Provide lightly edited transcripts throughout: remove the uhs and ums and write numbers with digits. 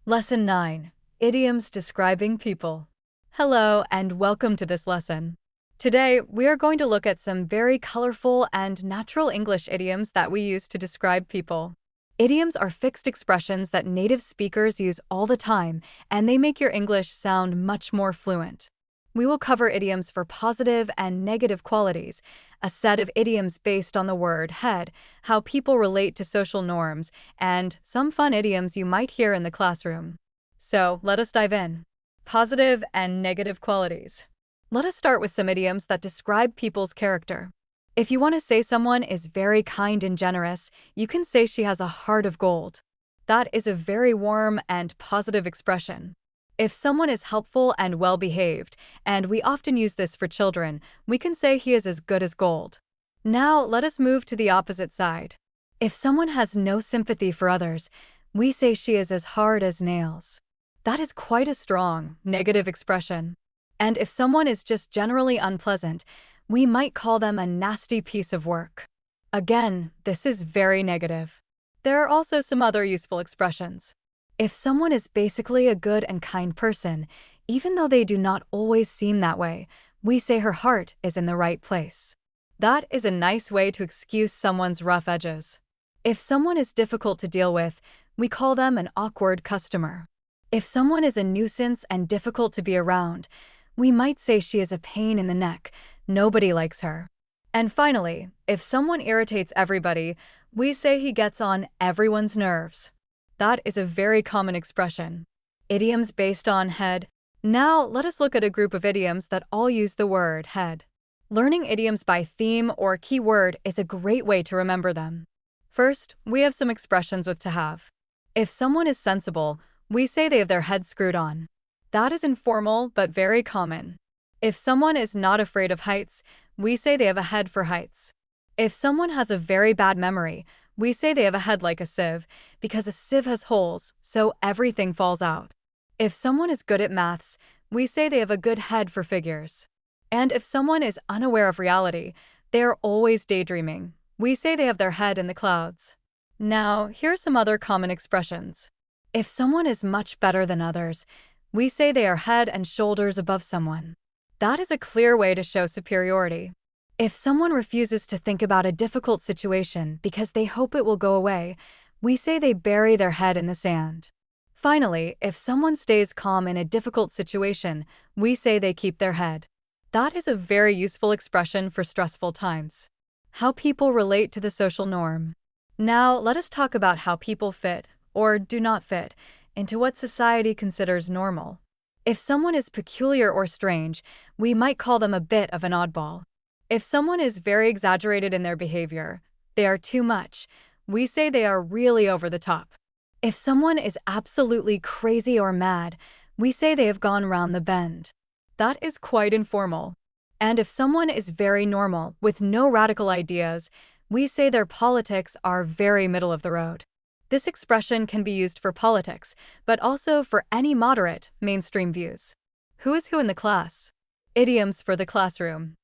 Lesson 9. Idioms describing people. Hello and welcome to this lesson. Today, we are going to look at some very colorful and natural English idioms that we use to describe people. Idioms are fixed expressions that native speakers use all the time, and they make your English sound much more fluent. We will cover idioms for positive and negative qualities, a set of idioms based on the word head, how people relate to social norms, and some fun idioms you might hear in the classroom. So, let us dive in. Positive and negative qualities. Let us start with some idioms that describe people's character. If you want to say someone is very kind and generous, you can say she has a heart of gold. That is a very warm and positive expression. If someone is helpful and well-behaved, and we often use this for children, we can say he is as good as gold. Now, let us move to the opposite side. If someone has no sympathy for others, we say she is as hard as nails. That is quite a strong, negative expression. And if someone is just generally unpleasant, we might call them a nasty piece of work. Again, this is very negative. There are also some other useful expressions. If someone is basically a good and kind person, even though they do not always seem that way, we say her heart is in the right place. That is a nice way to excuse someone's rough edges. If someone is difficult to deal with, we call them an awkward customer. If someone is a nuisance and difficult to be around, we might say she is a pain in the neck. Nobody likes her. And finally, if someone irritates everybody, we say he gets on everyone's nerves. That is a very common expression. Idioms based on head. Now, let us look at a group of idioms that all use the word head. Learning idioms by theme or keyword is a great way to remember them. First, we have some expressions with to have. If someone is sensible, we say they have their head screwed on. That is informal but very common. If someone is not afraid of heights, we say they have a head for heights. If someone has a very bad memory, we say they have a head like a sieve, because a sieve has holes, so everything falls out. If someone is good at maths, we say they have a good head for figures. And if someone is unaware of reality, they are always daydreaming. We say they have their head in the clouds. Now, here are some other common expressions. If someone is much better than others, we say they are head and shoulders above someone. That is a clear way to show superiority. If someone refuses to think about a difficult situation because they hope it will go away, we say they bury their head in the sand. Finally, if someone stays calm in a difficult situation, we say they keep their head. That is a very useful expression for stressful times. How people relate to the social norm. Now, let us talk about how people fit, or do not fit, into what society considers normal. If someone is peculiar or strange, we might call them a bit of an oddball. If someone is very exaggerated in their behavior, they are too much, we say they are really over the top. If someone is absolutely crazy or mad, we say they have gone round the bend. That is quite informal. And if someone is very normal, with no radical ideas, we say their politics are very middle of the road. This expression can be used for politics, but also for any moderate, mainstream views. Who is who in the class? Idioms for the classroom.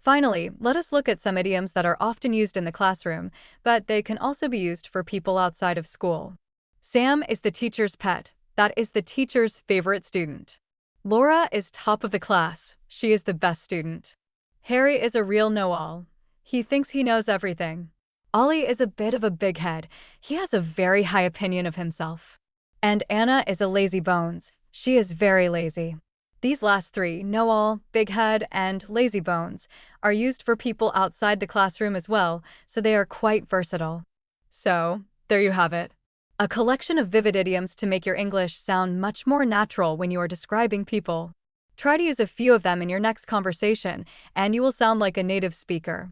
Finally, let us look at some idioms that are often used in the classroom, but they can also be used for people outside of school. Sam is the teacher's pet. That is the teacher's favorite student. Laura is top of the class. She is the best student. Harry is a real know-all. He thinks he knows everything. Ollie is a bit of a big head. He has a very high opinion of himself. And Anna is a lazy bones. She is very lazy. These last three, know-all, big head, and lazy bones, are used for people outside the classroom as well, so they are quite versatile. So, there you have it. A collection of vivid idioms to make your English sound much more natural when you are describing people. Try to use a few of them in your next conversation, and you will sound like a native speaker.